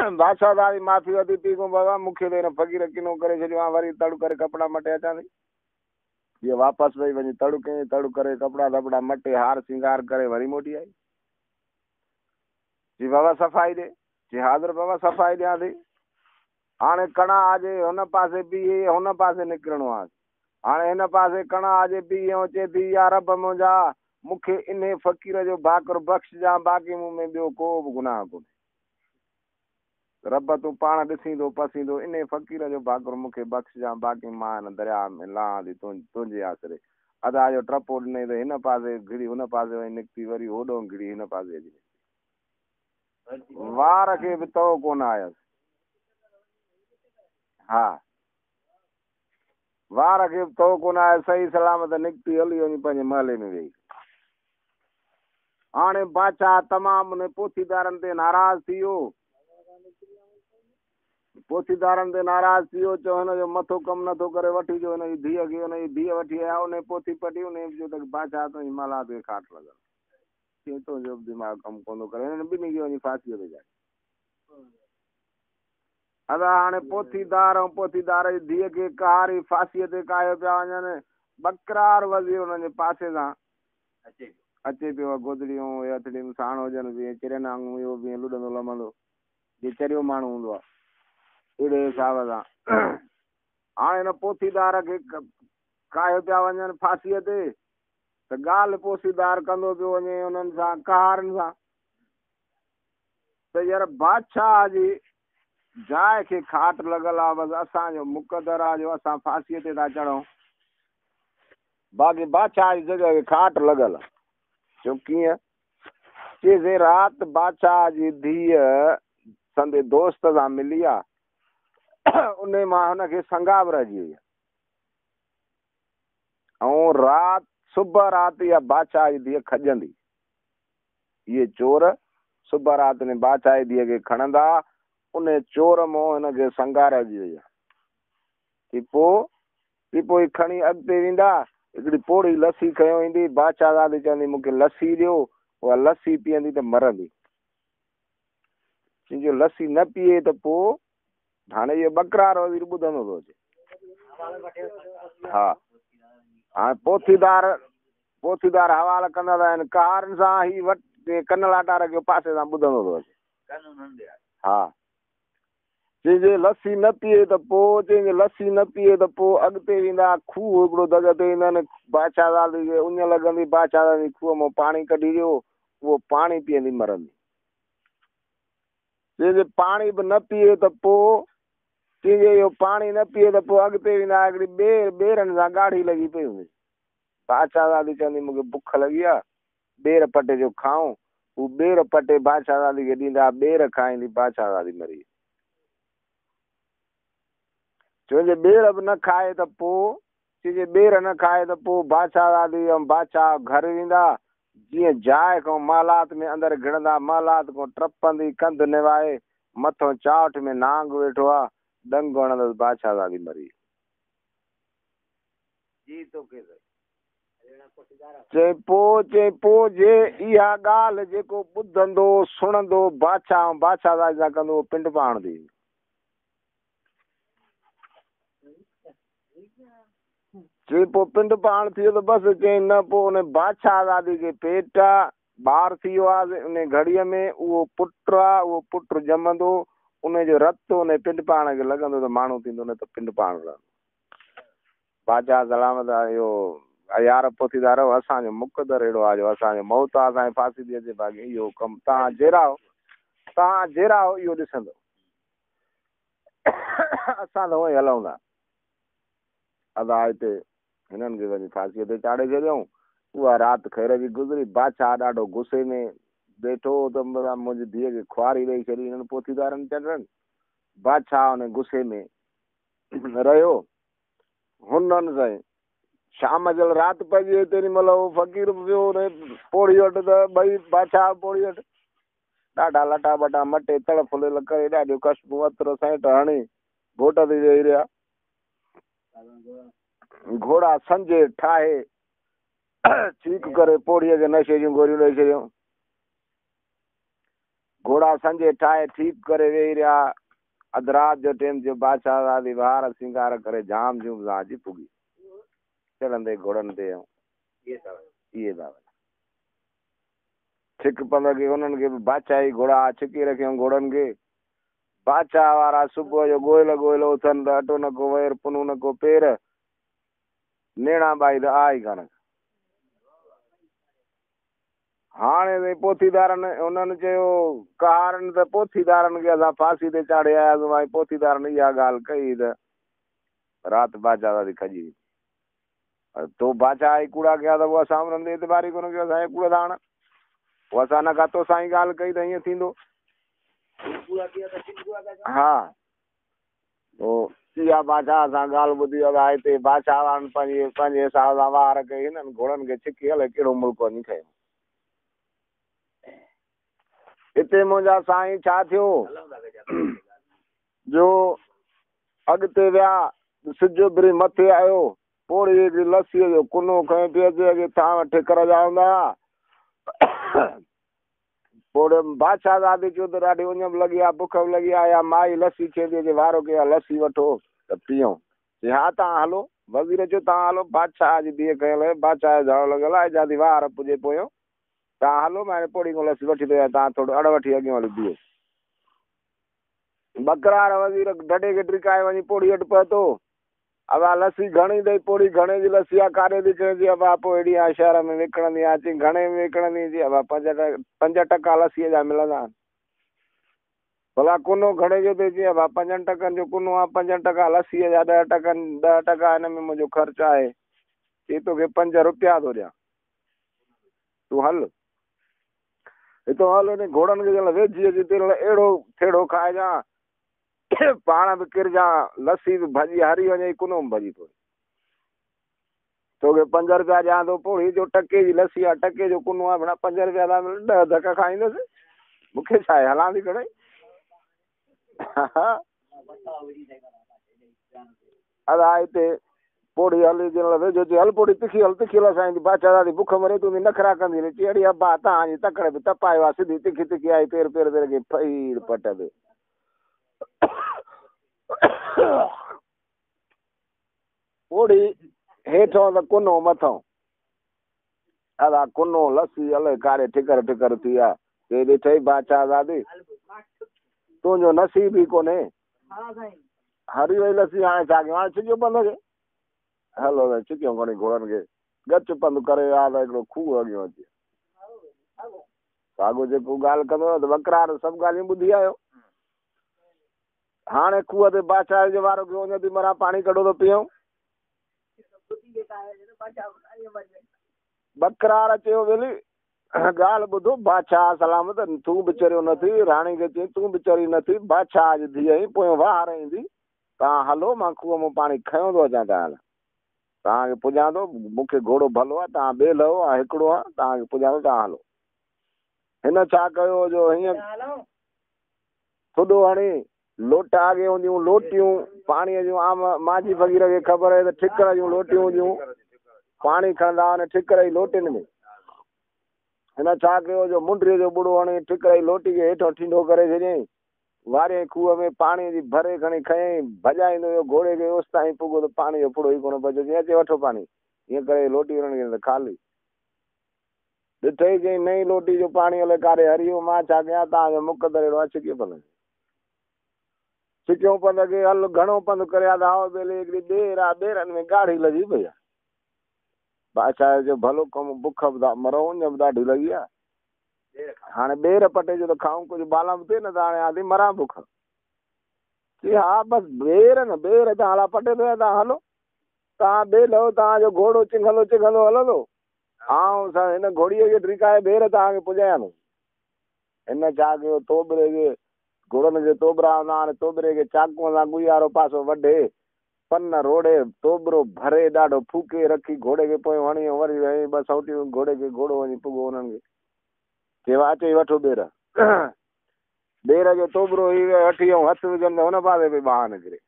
बादशाह दादी माफ़ी वधी पी को बाबा मूंखे त हिन फ़क़ीर किनो करे छॾियो वरी तड़ू करे कपिड़ा मटे अचां थी ये वापस वही वञी तड़ू कई तड़ू करे कपड़ा दपड़ा मटे हार श्रृंगार करे वरी मोटी आई जी बाबा सफ़ाई दे जी हाज़िर बाबा सफ़ाई ॾियां थी हाणे कणा आजे हुन पासे बीहे हुन पासे निकिरणो आहे हाणे हिन पासे कणा आजे बीहे चए थी यार रब मुंहिंजा मूंखे इन फ़क़ीर जो भाकुर बख़्शिजां बाक़ी मूं में ॿियो को बि गुनाह कोन्हे रब तूं पाण ॾिसींदो पसींदो इन फ़क़ीर जो भाकुर मूंखे बख़्शिजां बाक़ी मां हिन दरिया में लहां थी तुंहिंजे आसिरे अदा जो टपो ॾिनई त हिन पासे घिड़ी हुन पासे वञी निकिती वरी होॾो घिड़ी हिन पासे अची वार खे बि तओ कोन आयसि हा वार खे बि तओ कोन आयसि सही सलामत निकिती हली वञी पंहिंजे महले में वेही हाणे बादशाह तमामु उन पोथीदारनि ते नाराज़ थी वियो पोथीदारनि ते नाराज़ थी वियो चयो हिनजो मथो कमु नथो करे वठी जो हिनजी धीअ खे हुनजी धीअ वठी आया उन पोथी पढ़ी उन जो त बादशाह तुंहिंजी मालात खे खाट लॻल कीअं तुंहिंजो दिमाग़ कमु कोन थो करे हिननि ॿिन्ही खे वञी फांसीअ ते जाए अदा हाणे पोथीदार ऐं पोथीदार जी धीअ खे कहारी फांसीअ ते कायो पिया वञनि बकरार वज़ीर हुननि जे पासे सां अचे पियो गोदड़ियूं हथड़ियूं साण हुजनि बि चिरनि वांगुरु इहो बि लुॾंदो लमंदो जीअं चरियो माण्हू हूंदो आहे अहिड़े हिसाब सां हाणे हिन पोथीदार खे कायो पिया वञनि फांसीअ ते त ॻाल्हि पोथीदार कंदो पियो वञे हुननि सां कहारनि सां त यार बादशाह जी जाइ खे खाट लॻल आहे बसि असांजो मुक़दर आहे जो असां फांसीअ ते था चढ़ूं बाक़ी बादशाह जी जॻह खे खाट लॻल आहे छो कीअं चइजे राति बादशाह जी धीअ संदे दोस्त सां मिली आहे उन मां हुनखे संगाब रहिजी वई आहे ऐं राति सुबुह राति इहा बादशाह जी धीअ खॼंदी इहे चोर सुबुह राति ने बादशाह जी धीअ खे खणंदा उन चोर मों हिनखे संगारजी वई आहे की पोइ खणी अॻिते वेंदा हिकिड़ी पोड़ी लस्सी खयों ईंदी बादशाह दादी चवंदी मूंखे लस्सी ॾियो उहा लस्सी पीअंदी त मरंदी जो लस्सी न पीए त पोइ हाणे इहो बकरार वज़ीर ॿुधंदो थो अचे हा हाणे पोथीदार हवाला कंदा था आहिनि कहारनि सां ई वटि कन लाटा रखियो पासे सां ॿुधंदो थो अचे हा चइजे लस्सी न पीए त पोइ चइजे लस्सी न पीए त पोइ अॻिते वेंदा खूह हिकिड़ो दग ते ईंदा आहिनि बादशाह दादी खे उञ लॻंदी बादशाह दादी खूह मां पाणी कढी ॾियो उहो पाणी पीअंदी मरंदी चइजे पाणी बि न पीए त पोइ चइजे इहो पाणी न पीए त पोइ अॻिते वेंदा हिकिड़ी ॿेरनि सां ॻाढ़ी लॻी पई हूंदी बादशाह दादी चवंदी मूंखे बुख लॻी आहे ॿेर पटे जो खाऊं हू ॿेर पटे बादशाह दादी खे ॾींदा ॿेर खाईंदी बादशाह दादी मरी चइजे ॿेर बि न खाए त पोइ चइजे ॿेर न खाए त पोइ बादशाह दादी ऐं बादशाह घर वेंदा जीअं जाइ खां महलात में अंदरि घिड़ंदा महलात खां टपंदी कंधु निवाए मथां चाट में नांग वेठो आहे डंग हणंदसि बादशाह दादी मरी जी तोखे चई पोइ जे इहा ॻाल्हि जेको ॿुधंदो सुणंदो बादशाह दादी सां कंदो पिंड पाण थी चई पोइ पिंड पाण थी वियो त बसि चई न पोइ उन बादशाह दादी खे पेट ॿार थी वियो आहे उन घड़ीअ में उहो पुटु आहे उहो पुटु ॼमंदो उनजो रतु उन पिंड पाण खे लॻंदो त माण्हू थींदो न त पिंड पाण रहंदो बादशाह सलामत आहे इहो यार पोथीदार असांजो मुक़दर अहिड़ो आहे जो असांजो मौत आहे असांखे फांसी थी अचे बाक़ी इहो कमु तव्हां जहिड़ा हो इहो ॾिसंदो असां त उहो ई हलूं था अदा हिते हिननि खे वञी फांसीअ ते चाढ़े छॾियऊं उहा राति ख़ैर जी गुज़री बादशाह ॾाढो गुस्से में वेठो त मुंहिंजी धीअ खे खुआरी ॾेई छॾी हिननि पोथीदारनि चढ़नि बादशाह हुन गुस्से में रहियो हुननि सां शाम जो राति पइजी वई तेॾी महिल उहो फ़क़ीर वियो पोड़ी वटि त ॿई बादशाह पोड़ी वटि ॾाढा लटा बटा मटे तड़ फुलियल करे ॾाढियूं कशबूं अत्र सैंट हणी घोट ते वेही रहिया घोड़ा संजे ठाहे चीक करे पोड़ीअ खे नशे जूं गोरियूं ॾेई छॾियूं घोड़ा संजे ठाहे ठीक करे वेही रहा। अध रात जो टाइम जो बादशाह दादी वार सिंगार करे जाम जूम अची पुगी चलंदे घोड़न ते ये बाबा छिक पंद के उन्हनि के बादशाह ही घोड़ा छिकी रखियो घोड़न के। बादशाह वारा सुबुह जो गोयल गोयल उथन त अटो न को वेर पुनू न को पेर नेणा बाई त आई कान। हाणे पोथीदारनि उन्हनि चयो कहारनि त पोथीदारनि खे असां फांसी ते चाढ़े आयासीं। भाई पोथीदारनि इहा ॻाल्हि कई त राति बादशाह दादी खजी तो बादशाह ई कूड़ा कया त उहो असां उन्हनि ते एतबारी कोन कयो। असांजे कूड़ था हण उहो असां न खातो सां ई ॻाल्हि कई त ईअं थींदो। हा पोइ इहा बादशाह सां ॻाल्हि ॿुधी आहे हिते बादशाह वारनि पंहिंजे हिसाब सां वार कई हिननि घोड़नि खे छिकी हले कहिड़ो मुल्क वञी खयो। हिते मुंहिंजा साईं छा थियो जो अॻिते विया सिज उभिरी मथे आयो पोड़ी हिकिड़ी लस्सीअ जो कुनो खयो पियो अचे थां ठिकर जा हूंदा पोइ बादशाह दादी चयो त ॾाढी उञ बि लॻी आहे बुख बि लॻी आहे या माई लस्सी चवंदी जे वारो कयो आहे लस्सी वठो त पियूं। हा तव्हां हलो वज़ीर चयो तव्हां हलो बादशाह जी धीअ कयल बादशाह जो झाड़ो लॻल आहे जादी वार पुॼे पियो तव्हां हलो मां पोड़ी खां लस्सी वठी थो तव्हां थोरो अड़ वठी अॻियां हली बीहो। बकरार वज़ीर ढॾे खे टिकाए वञी पोड़ी वटि पहुतो। अब लस्सी घणी अथई पोड़ी घणे जी लस्सी आहे काॾे थी चवंदी अब पोइ हेॾी आहे शहर में विकिणंदी आहे अची घणे में विकिणंदी जी अब 5% लस्सीअ जा मिलंदा आहिनि। भला कुनो घणे जो अथई जी अब 5% जो कुनो आहे 5% लस्सीअ जा 10% हिन में मुंहिंजो ख़र्चु आहे चई तोखे 5 रुपया थो ॾियां तूं हल हितो हल हिन घोड़नि खे जल वेझी अची तेल अहिड़ो थेड़ो खाइजां पाण बि किरजां लस्सी बि भॼी हरी वञे कुनो बि भॼी पए तोखे 5 रुपया ॾियां थो पोइ जो टके जी लस्सी आहे टके जो कुनो आहे भेणा 5 रुपया था मिलनि 10 धक खाईंदुसि मूंखे छा आहे हलां थी खणे। अदा हिते पोड़ी हली वेझो अची हल पोड़ी तिखी हल असांजी बादशाह दादी बुख मरे तूं नखरा कंदी चेड़ी अब्बा तव्हांजी तकड़ बि तपायो आहे सिधी तिखी तिखी आई पेर पेर पेर खे फईर पट ते पोड़ी हेठों त कुनो मथों अदा कुनो लस्सी हले कारे ठिकर ठिकर थी आहे हे ॾिठई बादशाह दादी तुंहिंजो नसीब ई कोन्हे हरी वई लस्सी हाणे छा कयूं हाणे छिकियो पंध खे हलो त छिकियो खणी घोड़नि खे गच पंधु करे विया त हिकिड़ो खूह अॻियां अची साॻियो जेको ॻाल्हि कंदो त वकरार सभु ॻाल्हियूं ॿुधी आयो। हाणे खूह ते बादशाह जो वारो पियो वञे थी मरां पाणी कढो त पियूं बकरार चयो वेली ॻाल्हि ॿुधो बादशाह सलामत तूं बि चरियो न थी राणी खे चई तूं बि चरी न थी बादशाह जी धीअ ई पोइ वार ईंदी तव्हां हलो मां खूह मां पाणी खयों थो अचां तव्हां तव्हांखे पुॼां थो मूंखे घोड़ो भलो आहे तव्हां ॿिए लहो आहे हिकिड़ो आहे तव्हांखे पुॼां थो तव्हां हलो। हिन छा कयो जो हीअं थोॾो हणी लोटा अॻे हूंदियूं लोटियूं पाणीअ जूं आम माजी फ़क़ीर खे ख़बर आहे त ठिकर जूं लोटियूं हूंदियूं पाणी खणंदा हुन ठिकर जी लोटियुनि में हिन छा कयो जो मुंडीअ जो बुड़ो हणी ठिकर जी लोटी खे हेठों ठींडो करे छॾियईं वारे खूह में पाणी जी भरे खणी खयईं भॼाईंदो हुयो घोड़े खे उस ताईं पुॻो त पाणी जो फुड़ो ई कोन बचियो जीअं अचे वठो पाणी हीअं करे लोटी हुननि खे ख़ाली ॾिठई चई नई लोटी जो पाणी हले कारे हरिओ मां छा कयां तव्हांजो मुक़दर अहिड़ो आहे छिकियो पंध छिकियो पंध खे हल घणो पंधु करे आओ बेले हिकिड़ी ॿेर आहे ॿेरनि में ॻाढ़ी लॻी पई आहे बादशाह जो भलो कमु बुख बि मरो उञ बि ॾाढी लॻी आहे हाणे ॿेर पटे जो त खाऊं कुझु बाला बि थिए न त हाणे आदि मरां बुख चई हा बसि ॿेर न ॿेर तव्हां हला पटे थो तव्हां हलो तव्हां ॿिए लहो तव्हांजो घोड़ो चिघंदो चिघंदो हलंदो ऐं हिन घोड़ीअ खे ड्रिकाए ॿेर तव्हांखे पुॼायां थो। हिन छा कयो तोबरे खे घोड़नि जे तोबरा हूंदा हाणे तोबरे खे चाकूअ सां गुयारो पासो वढे पन रोड़े तोबरो भरे ॾाढो फूके रखी घोड़े खे पोइ हणी वरी वई 2 सौटियूं घोड़े खे घोड़ो वञी पुॻो हुननि खे चयो अचई वठो ॿेर ॿेर जो तोबरो ई वठी हथु विझनि त हुन पासे बि बाहि निकिरे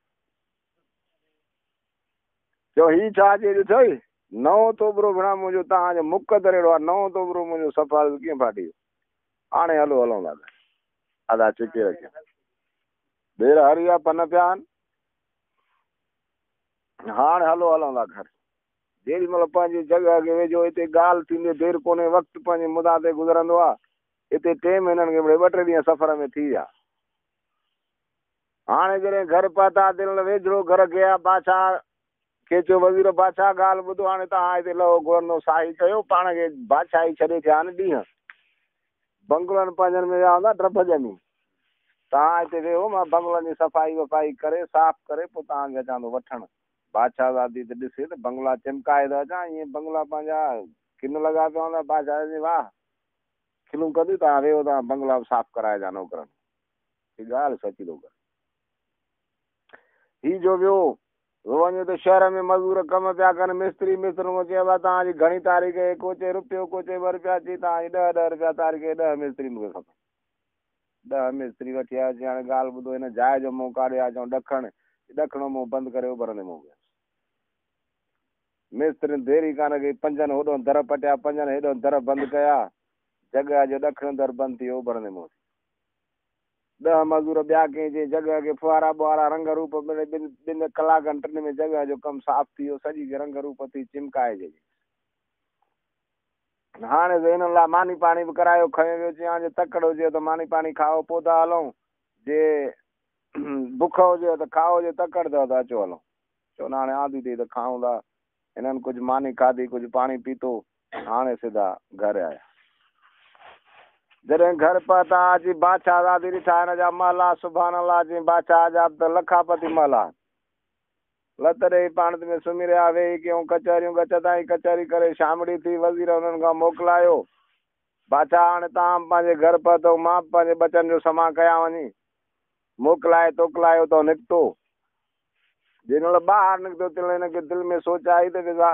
चयो हीउ छा चई ॾिठोई नओं तोबरो भेणा मुंहिंजो तव्हांजो मुक़दर अहिड़ो आहे नओं तोबरो मुंहिंजो सफ़ा कीअं फाटी वियो हाणे हलो हलूं था अदा चिके रखिया देर हरिया पन पिया हाणे हलो हलंदा घर जेॾी महिल पंहिंजी जॻह खे वेझो हिते ॻाल्हि थींदी देरि कोन्हे वक़्तु पंहिंजे मुदा ते गुज़रंदो आहे हिते टे महीननि खे मिड़े 2-3 ॾींहं सफ़र में थी विया हाणे जॾहिं घर पहुता दिल वेझो घर गया बादशाह खे चयो वज़ीर बादशाह ॻाल्हि ॿुधो हाणे तव्हां हिते लहो गवर्नर साईं कयो पाण खे बादशाही छॾे थिया आहिनि ॾींहं बंगलनि पंहिंजनि में विया हूंदा ड्रब ॼमी तव्हां हिते वेहो मां बंगलनि जी सफ़ाई वफ़ाई करे साफ़ करे पोइ तव्हांखे अचां थो वठणु बादशाह दादी त ॾिसे त बंगला चिमकाए थो अचां ईअं बंगला पंहिंजा किन लॻा पिया हूंदा बादशाह जे वाह खिलूं कढी तव्हां वेहो तव्हां बंगला साफ़ कराइजा नौकरनि हीअ ॻाल्हि सची थो करे हीअ जो वियो वञो त शहर में मज़दूर कम पिया कनि मिस्त्री मिस्त्रियुनि चयो आहे तव्हांजी घणी तारीख़ को चए रुपयो को चए 2 रुपया अची तव्हांजी 10 रुपया तारीख़ 10 मिस्त्री मूंखे खपनि 10 मिस्त्री वठी आयासीं हाणे ॻाल्हि ॿुधो हिन जाइ जो मुंहुं काढिया चऊं ॾखणो मुंहुं बंदि करे उभरंदे मुंहुं वियसि मिस्त्री देरी कान कई 5 होॾो दर पटिया 5 हेॾो दर बंदि कया जॻह जो ॾखिणो दर बंदि थी वियो उभरंदे मुंहुं 10 मज़दूर ॿिया कंहिं जॻह खे फुआरा ॿुआरा रंग रूप मिले 2 कलाकनि 3 में जॻह जो कमु साफ़ थी वियो सॼी रंग रूप थी चिमकाइजे हाणे त हिन लाइ मानी पाणी बि करायो खयो वियो चई हाणे तकड़ हुजे त मानी पाणी खाओ पोइ था हलूं जे बुख हुजे त खाओ जे तकड़ अथव त अचो हलूं चवंदा हाणे आदी अथई त खाऊं था हिननि कुझु मानी खाधी कुझु पाणी पीतो हाणे सिधा घर आया जॾहिं घर पहुता अची बादशाह दादी ॾिठा हिन जा महला सुभाणे अलाह जी बादशाह जा त लखापति महला लत ॾेई पाण में सुम्ही रहिया वेही कयूं कचहरियूं गचताई कचहरी करे शामड़ी थी वज़ीर हुननि खां मोकिलायो बादशाह हाणे तव्हां पंहिंजे घर पहुतो मां पंहिंजे बचनि जो समा कया वञी मोकिलाए तोकिलायो तो निकितो जिन महिल ॿाहिरि निकितो तिन हिनखे दिलि में सोच आई त विज़ा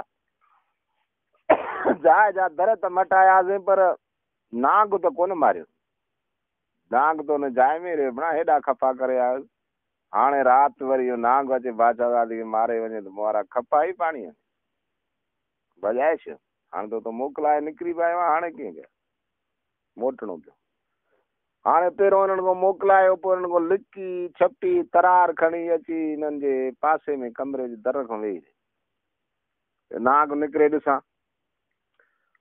जाइ जा दर त मटायासीं पर नांग त कोन मारियो नांग त हुन जाइ में रहियो बणा हेॾा खफ़ा करे आयो हाणे राति वरी इहो नांग अचे बादशाह दादी खे मारे वञे त मोहरा खपा ई पाणीअ बजाए छो हाणे तो मोकिलाए निकिरी पियो हाणे कीअं कया मोटणो पियो हाणे पहिरियों हिननि खां मोकिलायो पोइ हिननि खां लिकी छपी तरार खणी अची हिननि जे पासे में कमरे जे दर खां वेही नांग निकिरे ॾिसां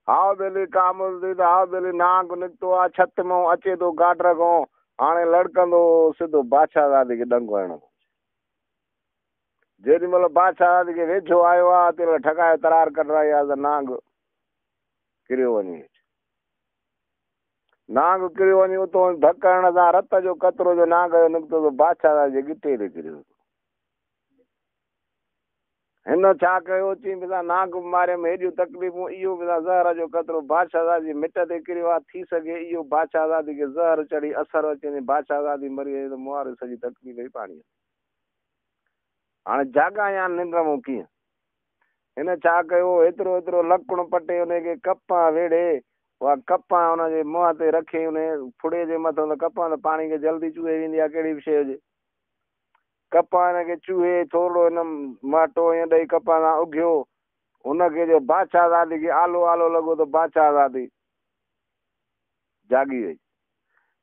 हाओ दिली कामुल थी त हाओ दिली नांग निकितो आहे छत मां अचे थो गाडर खां हाणे लड़कंदो सिधो बादशाह दादी खे डंको हणंदो जेॾी महिल बादशाह दादी खे वेझो आयो आहे तंहिं महिल ठकाए तरार कढाई आहे त नांग किरियो वञे नांग किरियो वञे उतो धक हणण सां रत जो कतरो जो नांग जो निकितो त बादशाह दादी जे गिटे ते किरियो हिन छा कयो चई बिना नांग मारियम हेॾियूं तकलीफ़ूं इहो बिना ज़हर जो कतरो बादशाह दादी मिट ते किरियो आहे थी सघे इहो बादशाह दादी खे ज़हर चढ़ी असर अचे बादशाह दादी मरी वई त मुहार सॼी तकलीफ़ ई पाणी हाणे जाॻा या निंड मूं कीअं हिन छा कयो एतिरो लकुण पटे हुनखे कपां वेड़े उहा कपां हुनजे मुंहं ते रखी हुन फुड़े जे मथां त कपां त पाणी खे जल्दी चूहे वेंदी आहे कहिड़ी बि शइ हुजे कपां हिनखे चूहे थोरो हिन माटो ईअं ॾेई कपां सां उघियो हुनखे जो बादशाह दादी खे आलो आलो लॻो त बादशाह दादी जाॻी वई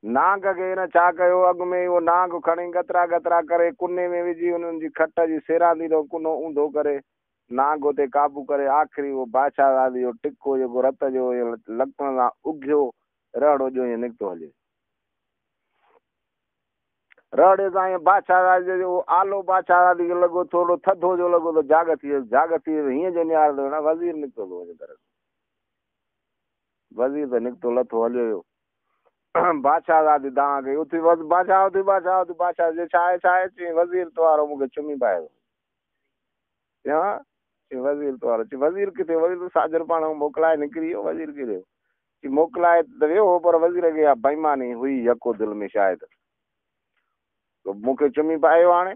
नांग खे हिन छा कयो अॻु में उहो नांग खणी गतरा गतरा करे कुने में विझी हुननि जी खट जी सेरांदी थो कुनो ऊंधो करे नांग उते काबू करे आख़िरी उहो बादशाह दादी जो टिको जेको रत जो लकण सां उघियो रड़ो जो ईअं निकितो हले रड़े सां ईअं बादशाह दादी जो आलो बादशाह दादी खे लॻो थोरो थधो जो लॻो त जाग थी वियो हीअं जो निहार थो वज़ीर निकितो थो वञे घर वज़ीर त निकितो लथो हलियो वियो बादशाह दादी तव्हां खे उथी बादशाह जे छा आहे चई वज़ीर वारो मूंखे चुमी पाए थो वज़ीर वारो चई वज़ीर किथे वज़ीर साजर पाण मोकिलाए निकिरी वियो वज़ीर किथे चई मोकिलाए त वियो पर वज़ीर खे इहा बेईमानी हुई यको दिलि में शायदि मूंखे चुमी पायो हाणे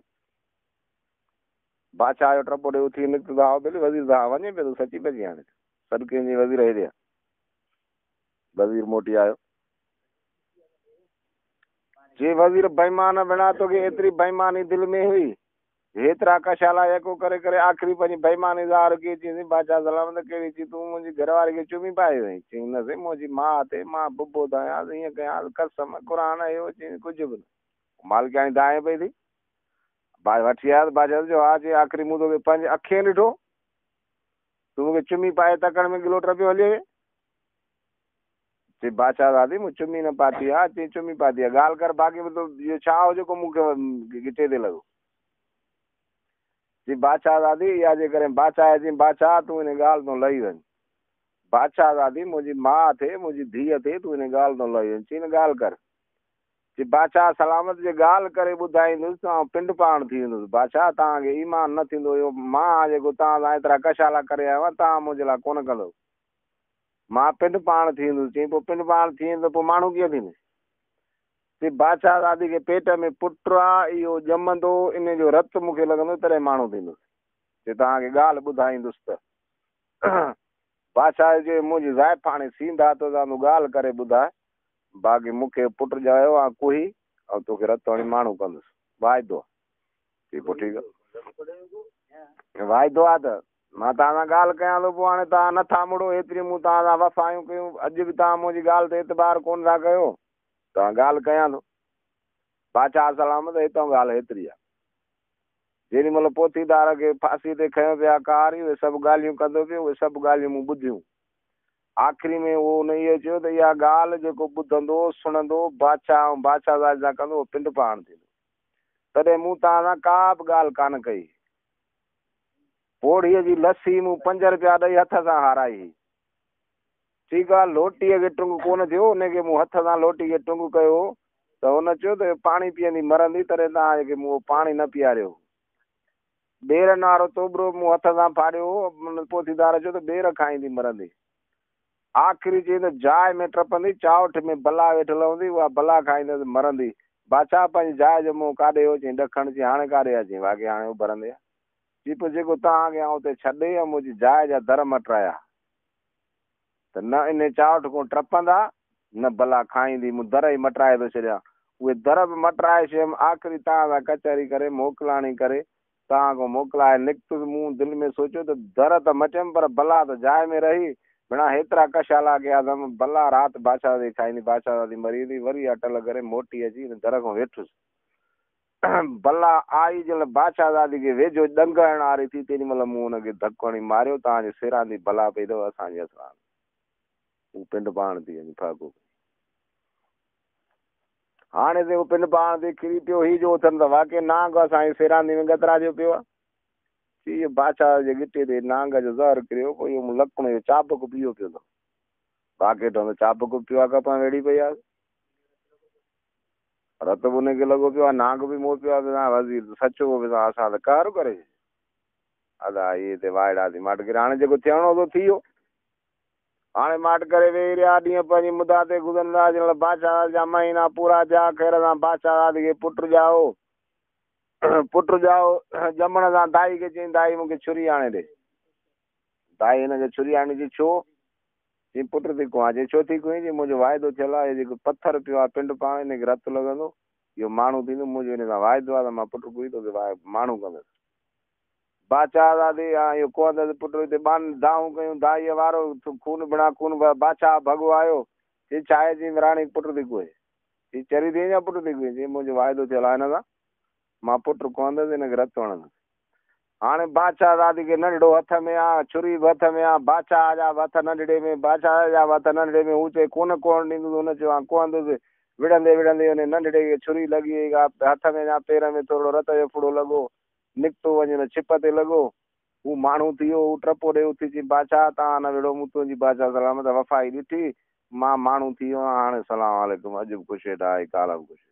बादशाह जो टपो ॾे उथी निकितो त आओ भले वज़ीर सां वञे पियो त सची पइजी हाणे सदके जी वज़ीर हेॾे वज़ीर मोटी आयो जे वज़ीर बेईमान बिना तोखे एतिरी बेईमानी दिलि में हुई हेतिरा कशाला एको करे करे आख़िरी पंहिंजी बेईमानी ज़ाहिर की चईंदी बादशाह सलामत कहिड़ी चई तूं मुंहिंजी घरवारी खे चुमी पाए वई चई न साईं मुंहिंजी माउ ते मां बुबो दायां ईअं कयां कसम क़ुर इहो चई कुझु बि न मालिकाणी दाएं पई थी वठी आया बादशाह जो हा चई आख़िरी मूं तोखे पंहिंजे अखियूं ॾिठो तूं मूंखे चुमी पाए तकड़ि में गिलोट पियो हली वे चई बादशाह दादी मूं चुमी न पाती आहे चई चुमी पाती आहे ॻाल्हि कर बाक़ी बि तूं इहो छा हो जेको मूंखे गिटे ते लॻो जी बादशाह दादी इहा जे करे बादशाह चई बादशाह तूं हिन ॻाल्हि तां लही वञ बादशाह दादी मुंहिंजी माउ थिए मुंहिंजी धीअ थिए तूं हिन ॻाल्हि तां लही वञ चई न ॻाल्हि कर जी बादशाह सलामत जे ॻाल्हि करे ॿुधाईंदुसि तव्हां पिंड पाण थी वेंदुसि बादशाह तव्हांखे ईमान न थींदो इहो मां जेको तव्हां सां एतिरा कशाला करे आयो आहियां तव्हां मुंहिंजे लाइ कोन कंदो मां पिंड पाण थी वेंदुसि चई पोइ पिंड पाण थी वेंदो पोइ माण्हू कीअं थींदुसि चई बादशाह दादी खे पेट में पुटु आहे इहो ॼमंदो इन जो रत मूंखे लॻंदो तॾहिं माण्हू थींदुसि चई तव्हांखे ॻाल्हि ॿुधाईंदुसि त बादशाह जे मुंहिंजी ज़ाइफ़ हाणे सींदा त तूं ॻाल्हि करे ॿुधाए बाक़ी मूंखे पुटु ॼायो आहे कुही ऐं तोखे रत हणी माण्हू कंदुसि वाइदो चई पोइ ठीकु आहे वाइदो आहे त मां तव्हां सां ॻाल्हि कयां थो पोइ हाणे तव्हां नथा मुड़ो एतिरी मूं तव्हां सां वफ़ायूं कयूं अॼु बि तव्हां मुंहिंजी ॻाल्हि ते एतबार कोन था कयो तव्हां ॻाल्हि कयां थो बादशाह सलामत हितां ॻाल्हि हेतिरी आहे जेॾी महिल पोथीदार खे फांसी ते खयों पिया कारी उहे सभु ॻाल्हियूं कंदो पियो उहे सभु ॻाल्हियूं मूं ॿुधियूं आख़िरी में उहो हुन इहो चयो त इहा ॻाल्हि जेको ॿुधंदो सुणंदो बादशाह ऐं बादशाह सां कंदो उहो पिंड पाण थींदो तॾहिं मूं तव्हां सां का बि ॻाल्हि कान कई पोड़ीअ जी लस्सी मूं 5 रुपया ॾेई हथ सां हाराई ठीकु आहे लोटीअ खे टुंग कोन थियो उनखे मूं हथ सां लोटी खे टुंग कयो त हुन चयो त पाणी पीअंदी मरंदी तॾहिं तव्हांखे मूं पाणी न पीआरियो ॿेरनि वारो तोबरो मूं हथ सां फाड़ियो पोथीदार चयो त ॿेर खाईंदी मरंदी आख़िरी चई त जाइ में टपंदी चावठ में बला वेठल हूंदी उहा बला खाईंदसि मरंदी बादशाह पंहिंजी जाइ जो मुंहुं काॾे वियो चई ॾखण चई हाणे काॾे आहे चई बाक़ी हाणे उभरंदे चई पोइ जेको तव्हांखे आउं हुते छॾे ऐं मुंहिंजी जाइ जा दर मटाया त न इन चावठ खां टपंदा न बला खाईंदी मूं दर ई मटाए थो छॾियां उहे दर बि मटाए छॾियमि आख़िरी तव्हां सां कचहरी करे मोकिलाणी करे तव्हां खां मोकिलाए निकितुसि मूं दिलि में सोचियो त दर त मटियमि पर बला त जाइ में रही बिना हेतिरा कशाला कया अथमि बला राति बादशाह जी खाईंदी बादशाह दादी मरी वेंदी वरी अटल करे मोटी अची दर खां वेठुसि बला आई जल बादशाह दादी खे वेझो ॾंग हणण वारी थी तेॾी महिल मूं हुनखे धकु हणी मारियो तव्हांजे सिरांदी बला पई अथव असांजे असरां हू पिंड पाण थी वञी फाको हाणे ते हू पिंड पाण ते किरी पियो ही जो अथनि त वाक़ई नांग असांजी सिरांदी में गतराजियो पियो आहे इहो बादशाह जे गिटे ते नांग जो ज़हर किरियो पोइ इहो लकुण जो चाबुक पियो पियो अथव बाक़ी त चाबुक पियो आहे कपां वेड़ी पई आहे रत बि हुनखे लॻो पियो आहे नांग बि मोट पियो आहे वज़ीर सचो बि असां त कार करे अदा इहे हिते वाइड़ा थी माट करे हाणे जेको थियणो थो थी वियो हाणे माट करे वेही रहिया ॾींहं पंहिंजी मुदा ते गुज़रंदा जंहिं महिल बादशाह जा महीना पूरा थिया ख़ैर सां बादशाह खे पुटु ॼाओ पुटु ॼाओ ॼमण सां दाई खे चई दाई मूंखे छुरी आणे ॾे दाई हिनखे छुरी आणे ॾी छो चई पुट थी कुआं चई छो थी कुईं चई मुंहिंजो वाइदो थियल आहे जेको पथर पियो आहे पिंड पाण हिनखे रतु लॻंदो इहो माण्हू थींदो मुंहिंजो हिन सां वाइदो आहे त मां पुटु कुई तोखे माण्हू कंदुसि बादशाह दादी इहो कुहंदसि पुटु हिते दाऊं कयूं दाईअ वारो खून बिना खून बादशाह भॻो आयो चई छा आहे चई राणी पुटु थी कुहे चई चरी थी या पुटु थी कुहे चई मुंहिंजो वाइदो थियल आहे हिन सां मां पुटु कुहंदसि हिनखे रतु हणंदुसि हाणे बादशाह दादी खे नंढड़ो हथ में आहे छुरी बि हथ में आहे बादशाह जा हथ नंढड़े में बादशाह जा हथ नंढड़े में हू चए कोन कोन ॾींदुसि हुन चयो आहे कुहंदुसि विढ़ंदे विढ़ंदे हुन नंढड़े खे छुरी लॻी वई हथ में या पेर में थोरो रत जो फुड़ो लॻो निकितो वञे न छिप ते लॻो हू माण्हू थी वियो हू टपो ॾे उथी चई बादशाह तव्हां न विढ़ो मूं तुंहिंजी बादशाह सलामत वफ़ाई ॾिठी मां माण्हू थी वियो आहियां हाणे सलाम वालेकुम अॼु बि ख़ुशि वेठा काल बि ख़ुशि